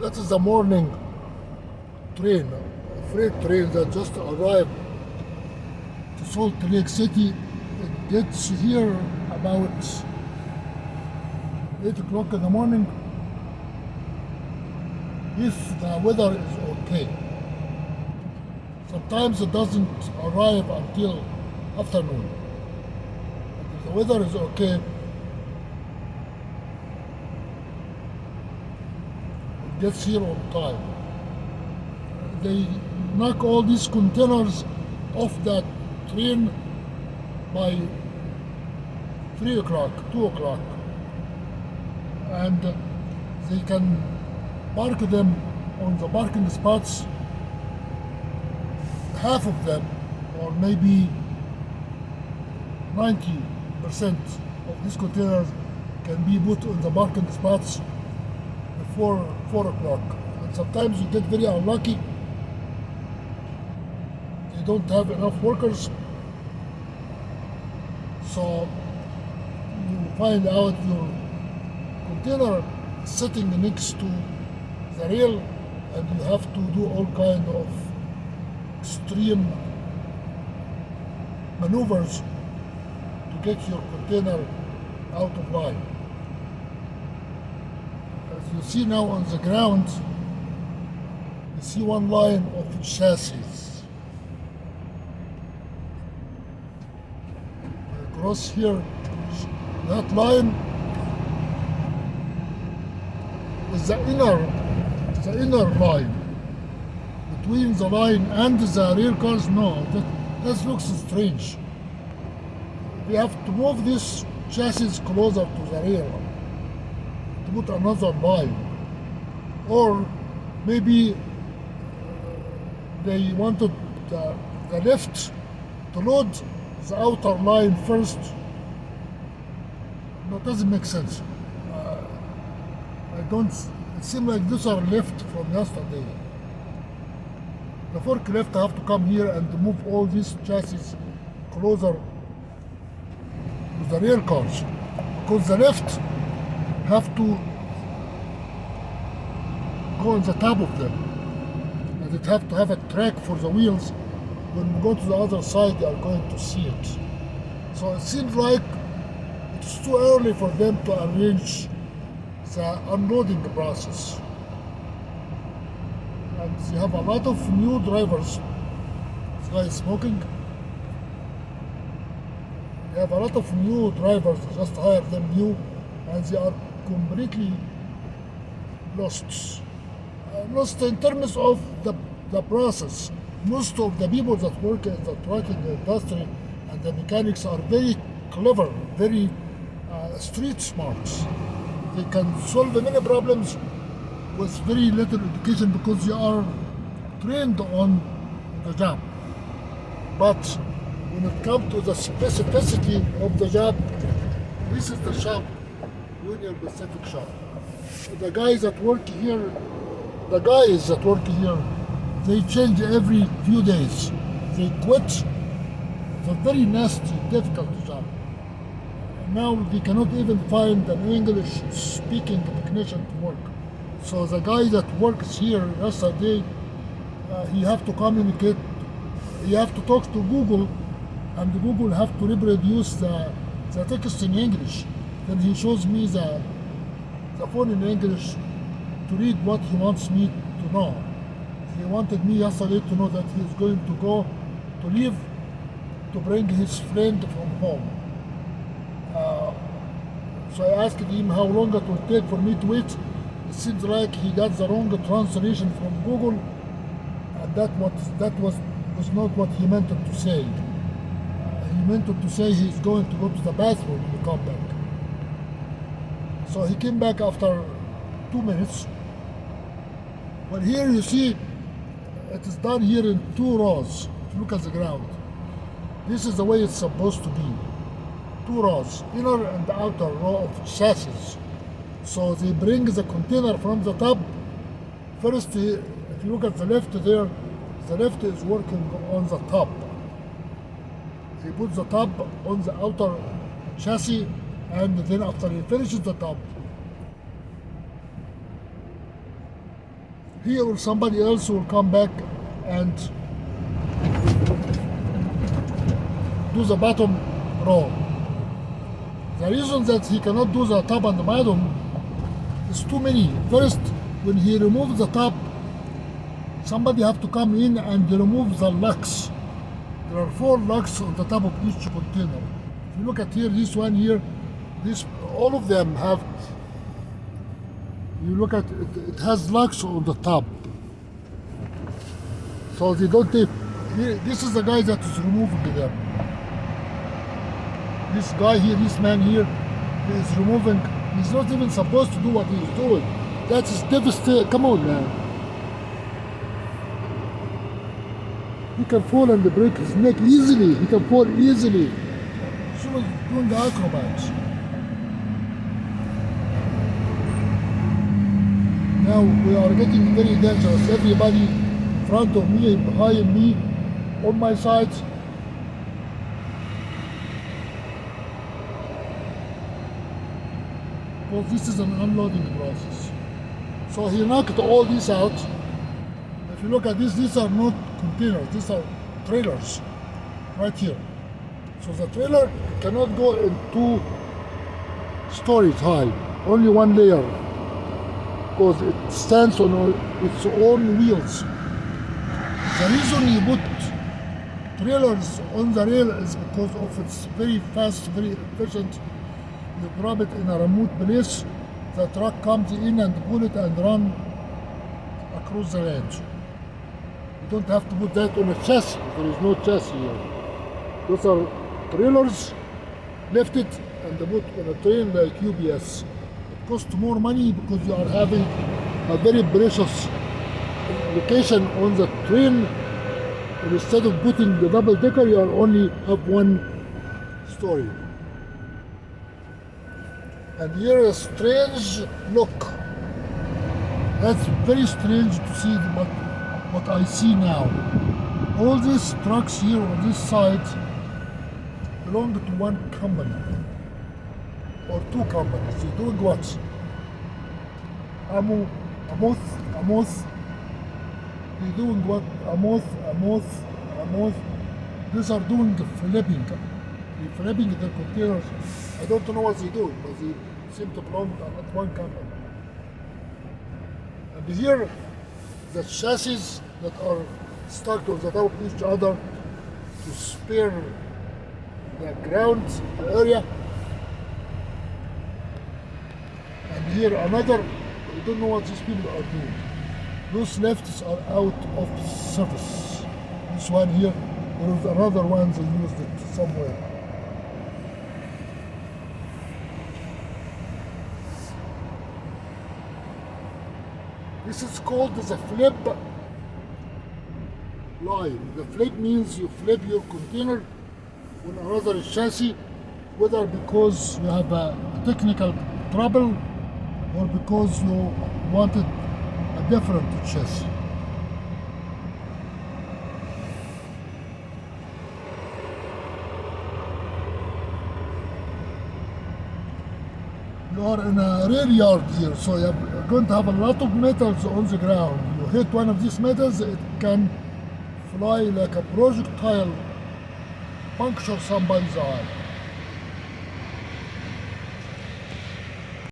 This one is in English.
That is the morning train, freight train that just arrived to Salt Lake City. It gets here about 8 o'clock in the morning if the weather is okay. Sometimes it doesn't arrive until afternoon. But if the weather is okay, it gets here on time. They knock all these containers off that train by 3 o'clock, 2 o'clock. And they can park them on the parking spots, half of them, or maybe 90% of these containers can be put on the parking spots before 4 o'clock. And sometimes you get very unlucky. They don't have enough workers. So you find out your container sitting next to the rail, and you have to do all kind of extreme maneuvers to get your container out of line. As you see now on the ground, you see one line of chassis. Across here, that line is the inner line. Between the line and the rail cars, no, that looks strange. We have to move this chassis closer to the rail to put another line. Or maybe they wanted the lift to load the outer line first. No, it doesn't make sense. It seems like these are left from yesterday. The forklift have to come here and move all these chassis closer to the rail cars, because the lift have to go on the top of them, and it have to have a track for the wheels. When we go to the other side, they are going to see it. So it seems like it's too early for them to arrange the unloading process. And you have a lot of new drivers. This guy is smoking. You have a lot of new drivers, just hire them new, and they are completely lost. Lost in terms of the process. Most of the people that work in the trucking industry and the mechanics are very clever, very street smart. They can solve many problems with very little education because they are trained on the job. But when it comes to the specificity of the job, this is the shop, Union Pacific shop. The guys that work here, they change every few days. They quit. It's a very nasty, difficult job. Now they cannot even find an English-speaking technician to work. So the guy that works here yesterday, he have to communicate, he have to talk to Google, and Google have to reproduce the text in English. Then he shows me the phone in English to read what he wants me to know. He wanted me yesterday to know that he is going to leave to bring his friend from home. So I asked him how long it will take for me to wait. It seems like he got the wrong translation from Google, and that was not what he meant to say. He meant to say he's going to go to the bathroom and come back. So he came back after 2 minutes. But here you see, it is done here in 2 rows. If you look at the ground, this is the way it's supposed to be. 2 rows, inner and outer row of chassis. So they bring the container from the top. First, if you look at the left there, the left is working on the top. They put the top on the outer chassis, and then after he finishes the top, he or somebody else will come back and do the bottom row. The reason that he cannot do the top and the bottom is too many. First, when he removes the top, somebody have to come in and remove the locks. There are 4 locks on the top of each container. If you look at here, this one here, all of them have, you look at it, it has locks on the top. So they don't take, this is the guy that is removing them. This guy here, this man here, he is removing, he's not even supposed to do what he's doing. That is devastating. Come on, man. He can fall and break his neck easily. He can fall easily. She was doing the acrobats. Now we are getting very dangerous. Everybody in front of me, behind me, on my side. Well, this is an unloading process. So he knocked all this out. If you look at this, these are not containers, these are trailers right here. So the trailer cannot go in 2 stories high, only 1 layer, because it stands on its own wheels. The reason you put trailers on the rail is because of its very fast, very efficient. You drop it in a remote place, the truck comes in and pull it and run across the range. You don't have to put that on a chassis. There is no chassis here. Those are trailers, lift it and put on a train like UPS. It costs more money because you are having a very precious location on the train. And instead of putting the double decker, you are only have 1 story. And here a strange look. That's very strange to see what I see now. All these trucks here on this side belong to 1 company or 2 companies. They're doing what? Amos. They're doing what? Amos. These are doing flipping. They're flipping the containers. I don't know what they're doing, but they seem to belong at 1 company. And here, the chassis that are stuck on the top of each other to spare the ground area. And here another, I don't know what these people are doing. Those lefts are out of service. This one here, there is another one they used it somewhere. This is called the flip line. The flip means you flip your container on another chassis, whether because you have a technical trouble or because you wanted a different chassis. You are in a rail yard here, so you're going to have a lot of metals on the ground. You hit one of these metals, it can fly like a projectile, puncture somebody's eye.